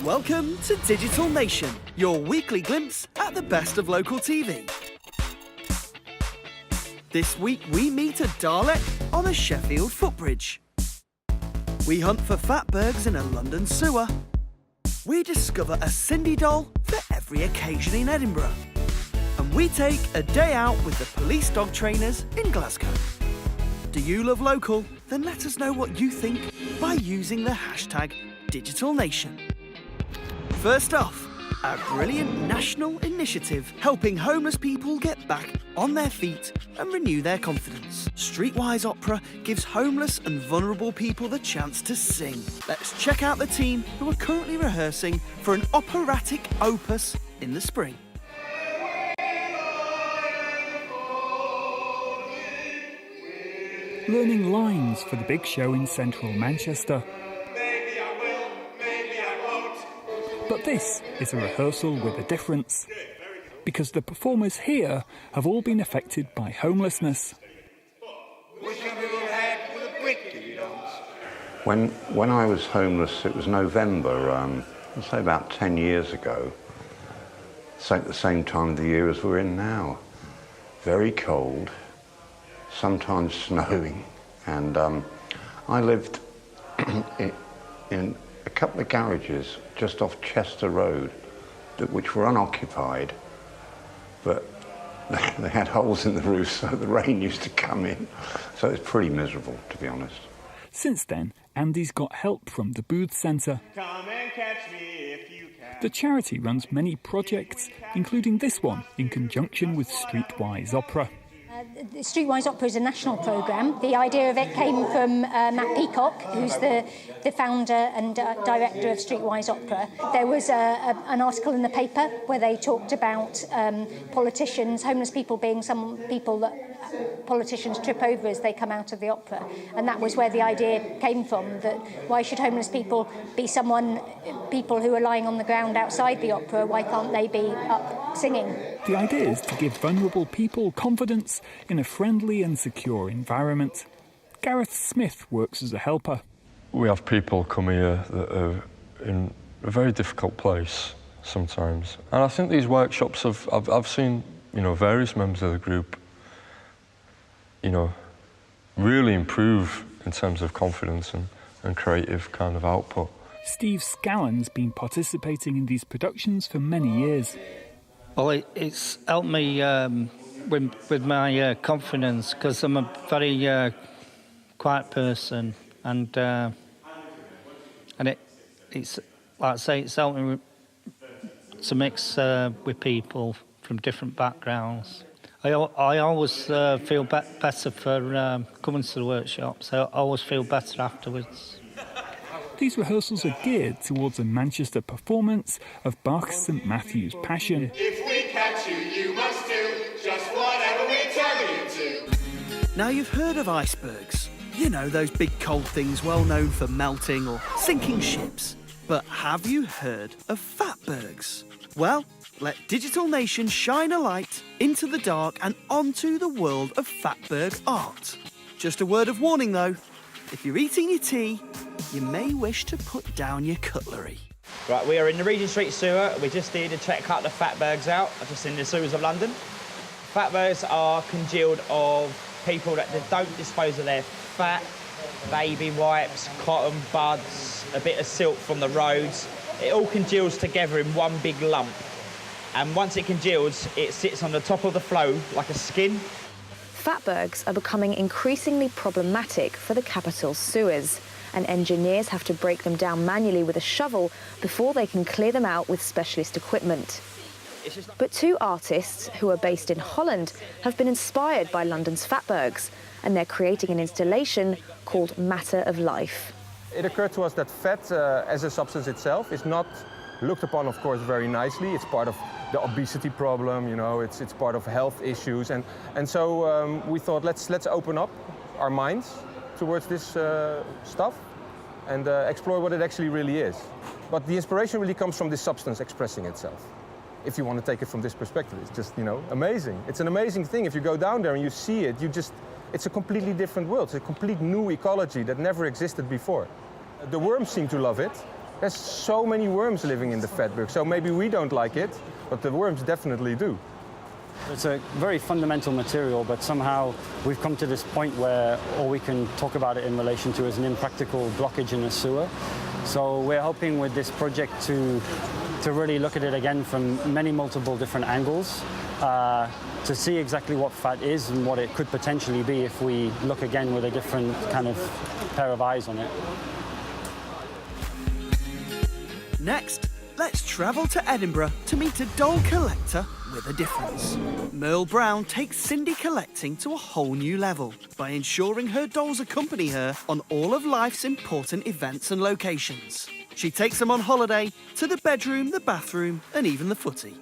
Welcome to Digital Nation, your weekly glimpse at the best of local TV. This week we meet a Dalek on a Sheffield footbridge. We hunt for fatbergs in a London sewer. We discover a Cindy doll for every occasion in Edinburgh. And we take a day out with the police dog trainers in Glasgow. Do you love local? Then let us know what you think by using the hashtag #DigitalNation. First off, a brilliant national initiative helping homeless people get back on their feet and renew their confidence. Streetwise Opera gives homeless and vulnerable people the chance to sing. Let's check out the team who are currently rehearsing for an operatic opus in the spring. Learning lines for the big show in central Manchester. Maybe I will, maybe I won't. But this is a rehearsal with a difference, because the performers here have all been affected by homelessness. Wish I knew head with a brick to you don't. When I was homeless, it was November, I'd say about 10 years ago. So at the same time of the year as we're in now. Very cold, sometimes snowing, and I lived in a couple of garages just off Chester Road, which were unoccupied, but they had holes in the roof, so the rain used to come in. So it was pretty miserable, to be honest. Since then, Andy's got help from the Booth Centre. Come and catch me if you can. The charity runs many projects, including this one in conjunction with Streetwise Opera. The Streetwise Opera is a national programme. The idea of it came from Matt Peacock, who's the founder and director of Streetwise Opera. There was an article in the paper where they talked about politicians, homeless people being some people that politicians trip over as they come out of the opera. And that was where the idea came from, that why should homeless people be people who are lying on the ground outside the opera? Why can't they be up singing? The idea is to give vulnerable people confidence in a friendly and secure environment. Gareth Smith works as a helper. We have people come here that are in a very difficult place sometimes. And I think these workshops I've seen, various members of the group, really improve in terms of confidence and creative kind of output. Steve Scallon's been participating in these productions for many years. Well, it's helped me with my confidence, because I'm a very quiet person, and it's like I say, it's helped me to mix with people from different backgrounds. I always feel better for coming to the workshops. I always feel better afterwards. These rehearsals are geared towards a Manchester performance of Bach's St Matthew's Passion. If we catch you, you must do just whatever we tell you to. Now you've heard of icebergs. Those big cold things well known for melting or sinking ships. But have you heard of fatbergs? Well, let Digital Nation shine a light into the dark and onto the world of fatberg art. Just a word of warning though, if you're eating your tea, you may wish to put down your cutlery. Right, we are in the Regent Street sewer. We just did a check out the fatbergs out, just in the sewers of London. Fatbergs are congealed of people that don't dispose of their fat, baby wipes, cotton buds, a bit of silt from the roads. It all congeals together in one big lump. And once it congeals, it sits on the top of the flow like a skin. Fatbergs are becoming increasingly problematic for the capital's sewers, and engineers have to break them down manually with a shovel before they can clear them out with specialist equipment. But two artists who are based in Holland have been inspired by London's fatbergs, and they're creating an installation called Matter of Life. It occurred to us that fat as a substance itself is not looked upon, of course, very nicely. It's part of the obesity problem, it's part of health issues. And so we thought, let's open up our minds towards this stuff and explore what it actually really is. But the inspiration really comes from this substance expressing itself. If you want to take it from this perspective, it's just, amazing. It's an amazing thing. If you go down there and you see it, it's a completely different world. It's a complete new ecology that never existed before. The worms seem to love it. There's so many worms living in the fatberg, so maybe we don't like it, but the worms definitely do. It's a very fundamental material, but somehow we've come to this point where all we can talk about it in relation to is an impractical blockage in a sewer. So we're hoping with this project to really look at it again from multiple different angles, to see exactly what fat is and what it could potentially be if we look again with a different kind of pair of eyes on it. Next, let's travel to Edinburgh to meet a doll collector with a difference. Merle Brown takes Cindy collecting to a whole new level by ensuring her dolls accompany her on all of life's important events and locations. She takes them on holiday to the bedroom, the bathroom, and even the footy.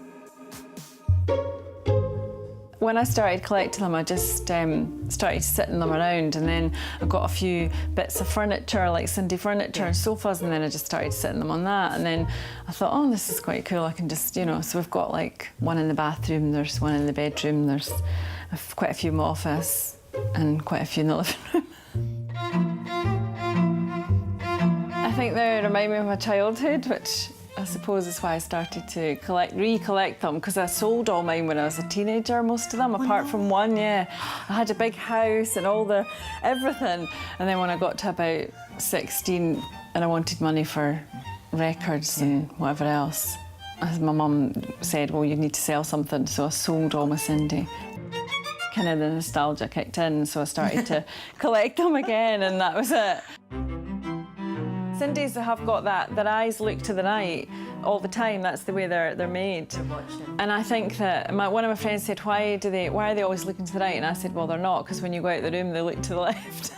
When I started collecting them, I just started sitting them around, and then I got a few bits of furniture, like Cindy furniture and sofas, and then I just started sitting them on that. And then I thought, oh, this is quite cool. I can just, you know, so we've got like one in the bathroom, there's one in the bedroom, there's quite a few in my office, and quite a few in the living room. I think they remind me of my childhood, which I suppose is why I started to recollect them, because I sold all mine when I was a teenager, most of them, apart from one, yeah. I had a big house and everything. And then when I got to about 16 and I wanted money for records and whatever else, my mum said, well, you need to sell something, so I sold all my Cindy. Kind of the nostalgia kicked in, so I started to collect them again, and that was it. Cindy's have got that, their eyes look to the night all the time. That's the way they're made. And I think that one of my friends said, why are they always looking to the right? And I said, well, they're not, because when you go out the room, they look to the left.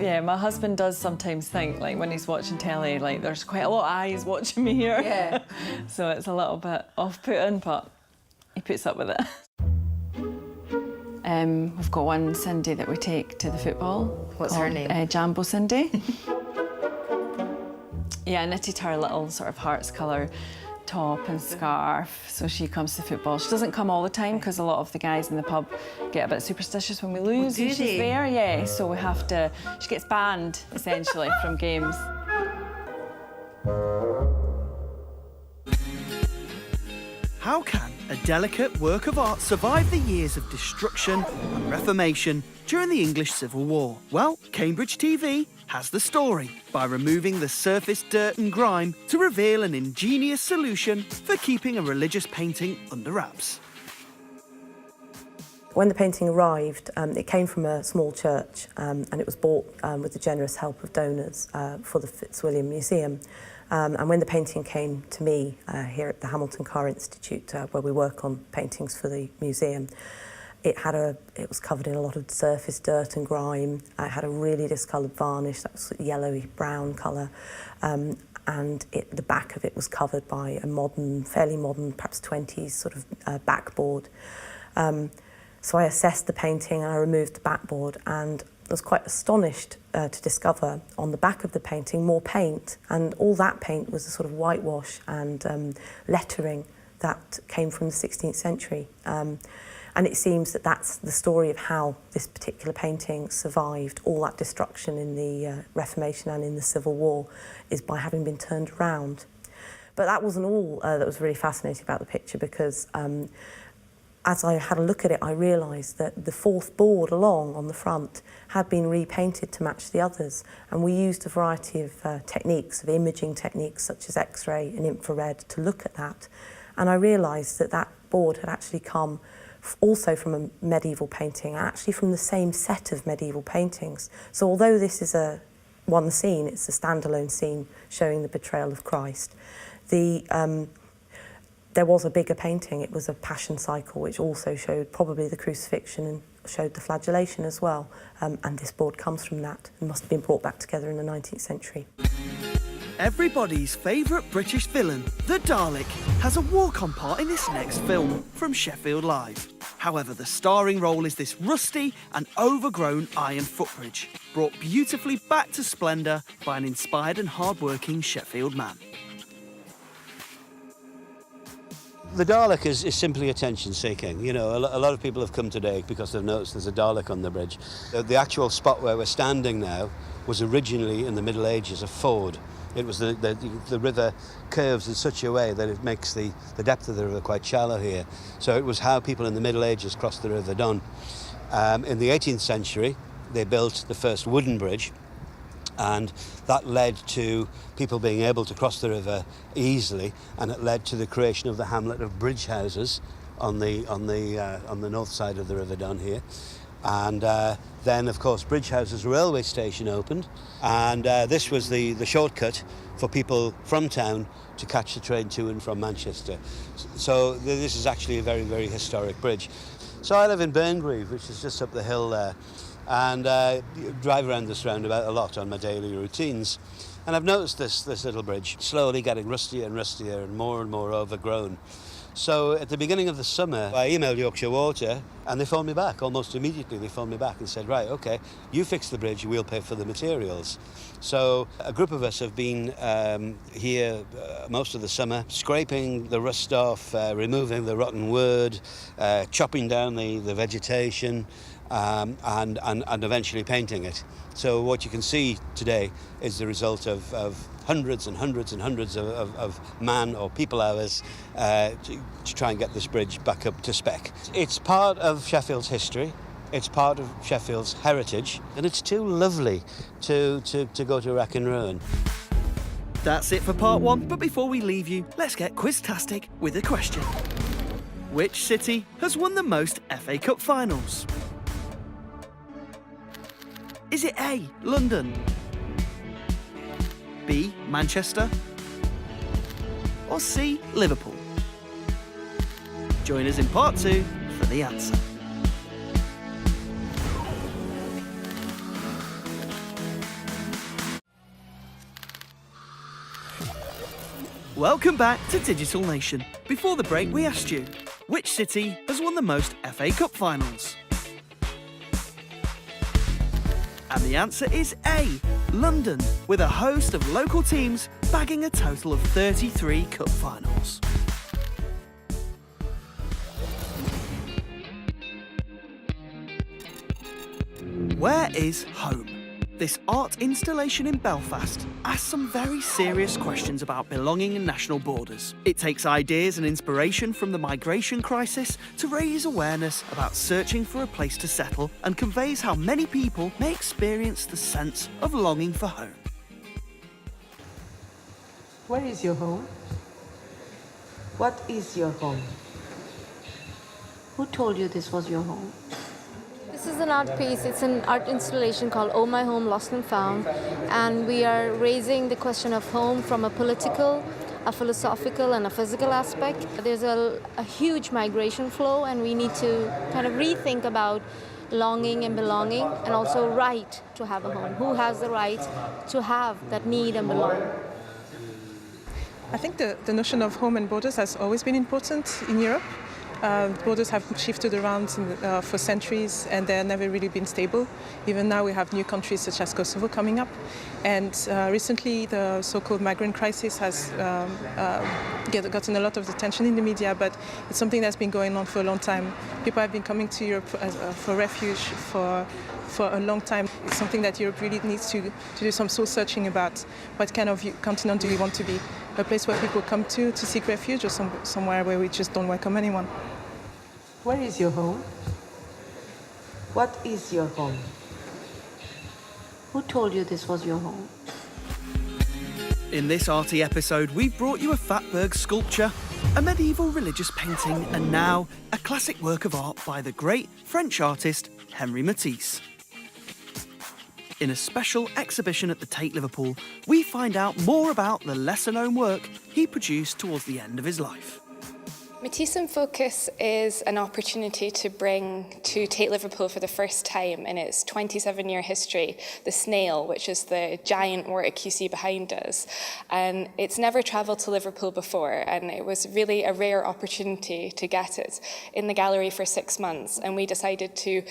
Yeah, my husband does sometimes think, like, when he's watching telly, like, there's quite a lot of eyes watching me here. Yeah. So it's a little bit off-putting, but he puts up with it. We've got one Cindy that we take to the football. What's her name? Jambo Cindy. Yeah, I knitted her a little sort of hearts colour top and scarf, so she comes to football. She doesn't come all the time because a lot of the guys in the pub get a bit superstitious when we lose and she's there, yeah, so we have to, she gets banned, essentially, from games. How can a delicate work of art survive the years of destruction and reformation during the English Civil War? Well, Cambridge TV has the story by removing the surface dirt and grime to reveal an ingenious solution for keeping a religious painting under wraps. When the painting arrived, it came from a small church and it was bought with the generous help of donors for the Fitzwilliam Museum. And when the painting came to me here at the Hamilton Carr Institute, where we work on paintings for the museum, it was covered in a lot of surface dirt and grime. It had a really discoloured varnish, that was yellowy brown colour, and the back of it was covered by a modern, fairly modern, perhaps 20s sort of backboard. So I assessed the painting and I removed the backboard, and I was quite astonished to discover on the back of the painting more paint, and all that paint was a sort of whitewash and lettering that came from the 16th century. And it seems that that's the story of how this particular painting survived all that destruction in the Reformation and in the Civil War, is by having been turned around. But that wasn't all that was really fascinating about the picture, because as I had a look at it, I realised that the fourth board along on the front had been repainted to match the others. And we used a variety of techniques, of imaging techniques, such as X-ray and infrared, to look at that. And I realised that that board had actually come also from a medieval painting, actually from the same set of medieval paintings. So although this is one scene, it's a standalone scene showing the betrayal of Christ, there was a bigger painting. It was a Passion Cycle, which also showed probably the crucifixion and showed the flagellation as well. And this board comes from that and must have been brought back together in the 19th century. Everybody's favourite British villain, the Dalek, has a walk-on part in this next film from Sheffield Live. However, the starring role is this rusty and overgrown iron footbridge, brought beautifully back to splendour by an inspired and hard-working Sheffield man. The Dalek is simply attention-seeking. You know, a lot of people have come today because they've noticed there's a Dalek on the bridge. The actual spot where we're standing now was originally in the Middle Ages a ford. It was the river curves in such a way that it makes the depth of the river quite shallow here. So it was how people in the Middle Ages crossed the River Don. In the 18th century, they built the first wooden bridge, and that led to people being able to cross the river easily, and it led to the creation of the hamlet of bridge houses on the north side of the River Don here. And then, of course, Bridge Houses railway station opened, and this was the shortcut for people from town to catch the train to and from Manchester. So this is actually a very, very historic bridge. So I live in Burngreave, which is just up the hill there, and drive around this roundabout a lot on my daily routines. And I've noticed this little bridge slowly getting rustier and rustier and more overgrown. So at the beginning of the summer, I emailed Yorkshire Water, and they phoned me back. Almost immediately they phoned me back and said, right, OK, you fix the bridge, we'll pay for the materials. So a group of us have been here most of the summer, scraping the rust off, removing the rotten wood, chopping down the vegetation, and eventually painting it. So what you can see today is the result of hundreds and hundreds and hundreds of man or people hours to try and get this bridge back up to spec. It's part of Sheffield's history, it's part of Sheffield's heritage, and it's too lovely to go to rack and ruin. That's it for part one, but before we leave you, let's get quiz-tastic with a question. Which city has won the most FA Cup finals? Is it A, London, B, Manchester, or C, Liverpool? Join us in part two for the answer. Welcome back to Digital Nation. Before the break, we asked you, which city has won the most FA Cup finals? And the answer is A, London, with a host of local teams bagging a total of 33 cup finals. Where is home? This art installation in Belfast asks some very serious questions about belonging and national borders. It takes ideas and inspiration from the migration crisis to raise awareness about searching for a place to settle, and conveys how many people may experience the sense of longing for home. Where is your home? What is your home? Who told you this was your home? This is an art piece. It's an art installation called Oh My Home, Lost and Found, and we are raising the question of home from a political, a philosophical and a physical aspect. There's a huge migration flow, and we need to kind of rethink about longing and belonging, and also right to have a home. Who has the right to have that need and belong? I think the notion of home and borders has always been important in Europe. Borders have shifted around for centuries, and they've never really been stable. Even now we have new countries such as Kosovo coming up, and recently the so-called migrant crisis has gotten a lot of attention in the media, but it's something that's been going on for a long time. People have been coming to Europe for refuge for a long time. It's something that Europe really needs to do some soul searching about. What kind of continent do we want to be? A place where people come to seek refuge, or somewhere where we just don't welcome anyone? Where is your home? What is your home? Who told you this was your home? In this arty episode, we've brought you a Fatberg sculpture, a medieval religious painting, and now a classic work of art by the great French artist Henri Matisse. In a special exhibition at the Tate Liverpool, we find out more about the lesser-known work he produced towards the end of his life. Matisse in Focus is an opportunity to bring to Tate Liverpool for the first time in its 27-year history the snail, which is the giant work you see behind us. And it's never travelled to Liverpool before, and it was really a rare opportunity to get it in the gallery for 6 months. And we decided to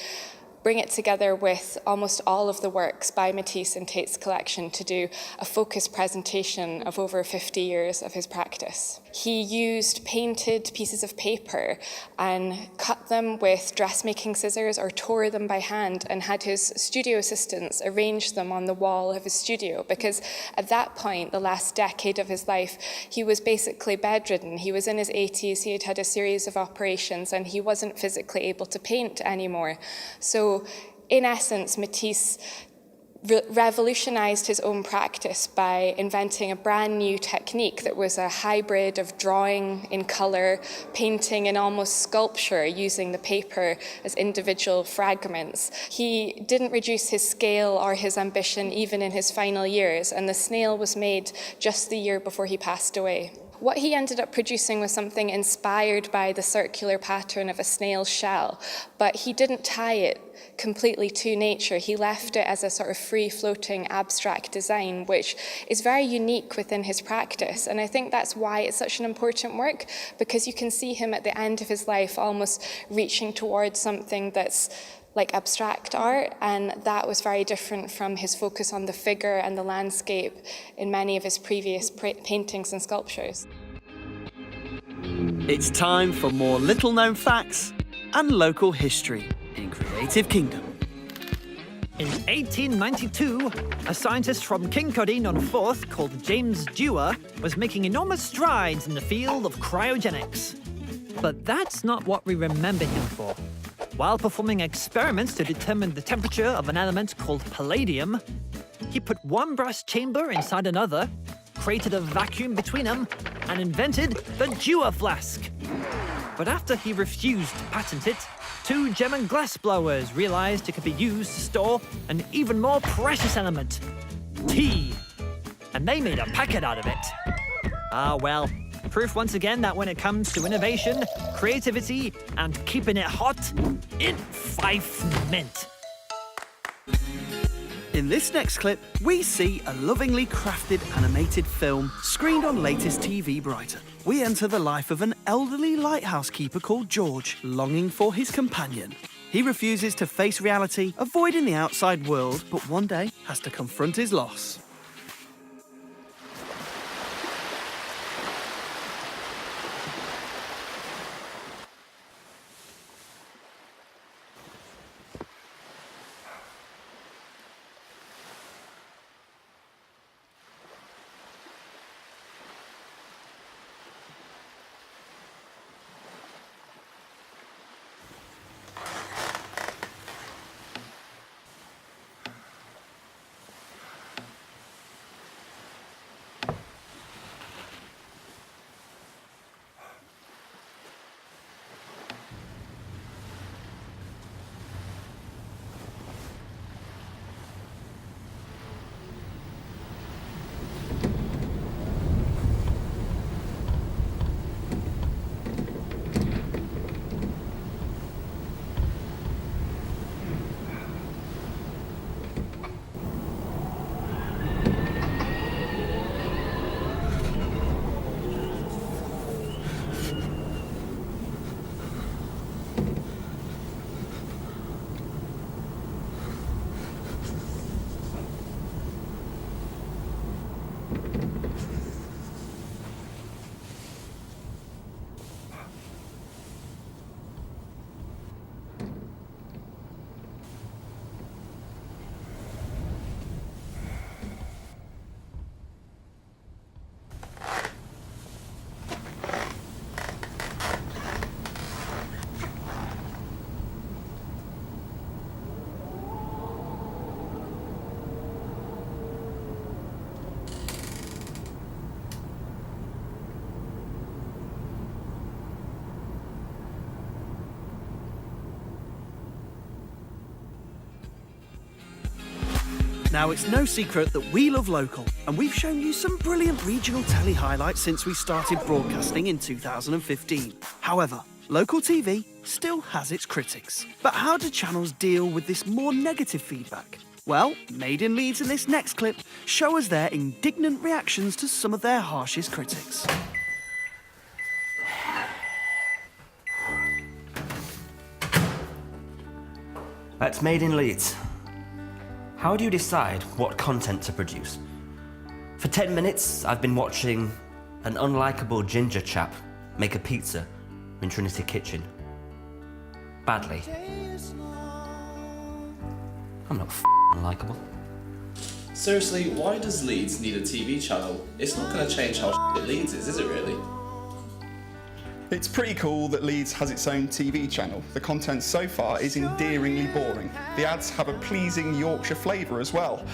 bring it together with almost all of the works by Matisse in Tate's collection to do a focused presentation of over 50 years of his practice. he used painted pieces of paper and cut them with dressmaking scissors or tore them by hand and had his studio assistants arrange them on the wall of his studio, because at that point, the last decade of his life, he was basically bedridden. He was in his 80s, he had had a series of operations, and he wasn't physically able to paint anymore. So in essence, Matisse revolutionized his own practice by inventing a brand new technique that was a hybrid of drawing in color, painting, and almost sculpture using the paper as individual fragments. He didn't reduce his scale or his ambition even in his final years, and the snail was made just the year before he passed away. What he ended up producing was something inspired by the circular pattern of a snail's shell, but he didn't tie it completely to nature. He left it as a sort of free-floating abstract design, which is very unique within his practice. And I think that's why it's such an important work, because you can see him at the end of his life almost reaching towards something that's like abstract art, and that was very different from his focus on the figure and the landscape in many of his previous paintings and sculptures. It's time for more little-known facts and local history in Creative Kingdom. In 1892, a scientist from Kincardine on Forth called James Dewar was making enormous strides in the field of cryogenics. But that's not what we remember him for. While performing experiments to determine the temperature of an element called palladium, he put one brass chamber inside another, created a vacuum between them, and invented the Dewar flask. But after he refused to patent it, two German glassblowers realized it could be used to store an even more precious element, tea. And they made a packet out of it. Ah, well, proof once again that when it comes to innovation, creativity, and keeping it hot, it Fife mint. In this next clip, we see a lovingly crafted animated film screened on latest TV Brighton. We enter the life of an elderly lighthouse keeper called George, longing for his companion. He refuses to face reality, avoiding the outside world, but one day has to confront his loss. Now, it's no secret that we love local, and we've shown you some brilliant regional telly highlights since we started broadcasting in 2015. However, local TV still has its critics. But how do channels deal with this more negative feedback? Well, Made in Leeds in this next clip show us their indignant reactions to some of their harshest critics. That's Made in Leeds. How do you decide what content to produce? For 10 minutes, I've been watching an unlikable ginger chap make a pizza in Trinity Kitchen? Badly. I'm not unlikable. Seriously, why does Leeds need a TV channel? It's not going to change how shit Leeds is it really? It's pretty cool that Leeds has its own TV channel. The content so far is endearingly boring. The ads have a pleasing Yorkshire flavour as well.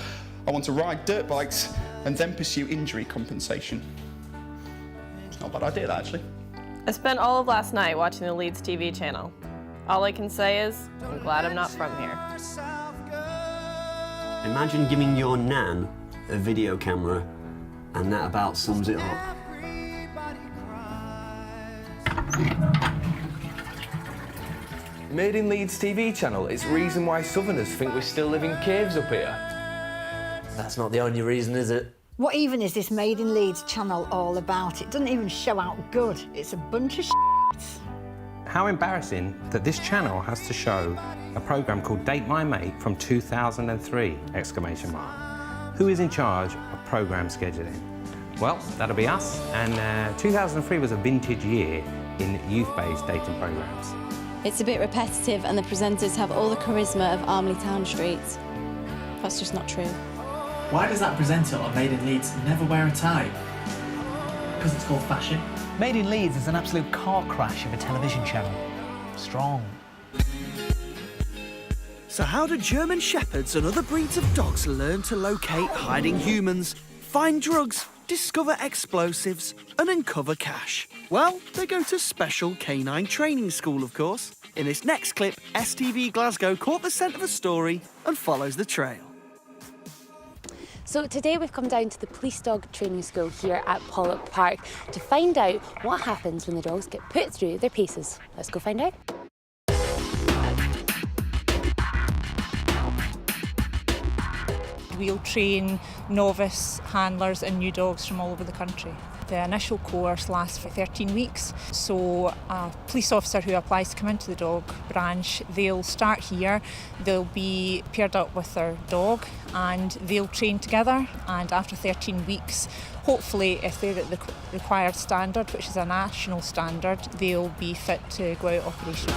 I want to ride dirt bikes and then pursue injury compensation. It's not a bad idea, that, actually. I spent all of last night watching the Leeds TV channel. All I can say is, I'm glad I'm not from here. Imagine giving your nan a video camera and that about sums it up. Made in Leeds TV channel is reason why Southerners think we still live in caves up here. That's not the only reason, is it? What even is this Made in Leeds channel all about? It doesn't even show out good. It's a bunch of shit. How embarrassing that this channel has to show a programme called Date My Mate from 2003, exclamation mark. Who is in charge of programme scheduling? Well, that'll be us, and 2003 was a vintage year in youth-based dating programmes. It's a bit repetitive and the presenters have all the charisma of Armley Town Street. That's just not true. Why does that presenter on Made in Leeds never wear a tie? Because it's called fashion. Made in Leeds is an absolute car crash of a television channel. Strong. So how do German Shepherds and other breeds of dogs learn to locate hiding humans, find drugs, discover explosives and uncover cash? Well, they go to special canine training school, of course. In this next clip, STV Glasgow caught the scent of a story and follows the trail. So today we've come down to the police dog training school here at Pollock Park to find out what happens when the dogs get put through their paces. Let's go find out. We'll train novice handlers and new dogs from all over the country. The initial course lasts for 13 weeks, so a police officer who applies to come into the dog branch, they'll start here, they'll be paired up with their dog and they'll train together, and after 13 weeks, hopefully if they're at the required standard, which is a national standard, they'll be fit to go out operational.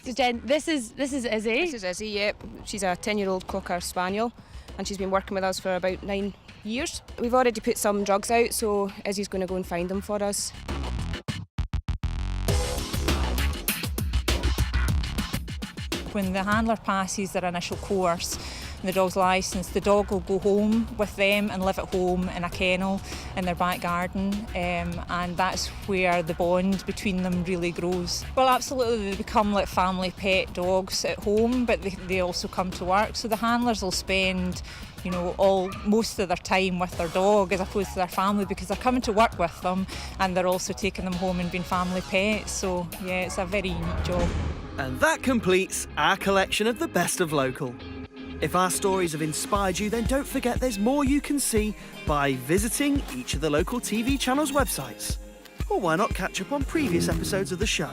So Jen, this is Izzy. This is Izzy, yep. She's a 10-year-old Cocker Spaniel and she's been working with us for about 9 years. We've already put some drugs out, so Izzy's going to go and find them for us. When the handler passes their initial course and the dog's licensed, the dog will go home with them and live at home in a kennel in their back garden, and that's where the bond between them really grows. Well, absolutely, they become like family pet dogs at home, but they also come to work, so the handlers will spend most of their time with their dog as opposed to their family, because they're coming to work with them and they're also taking them home and being family pets. So yeah, it's a very unique job. And that completes our collection of the best of local. If our stories have inspired you, then don't forget there's more you can see by visiting each of the local TV channels' websites. Or why not catch up on previous episodes of the show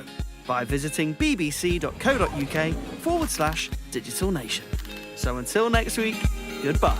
by visiting bbc.co.uk/Digital Nation. So until next week, goodbye.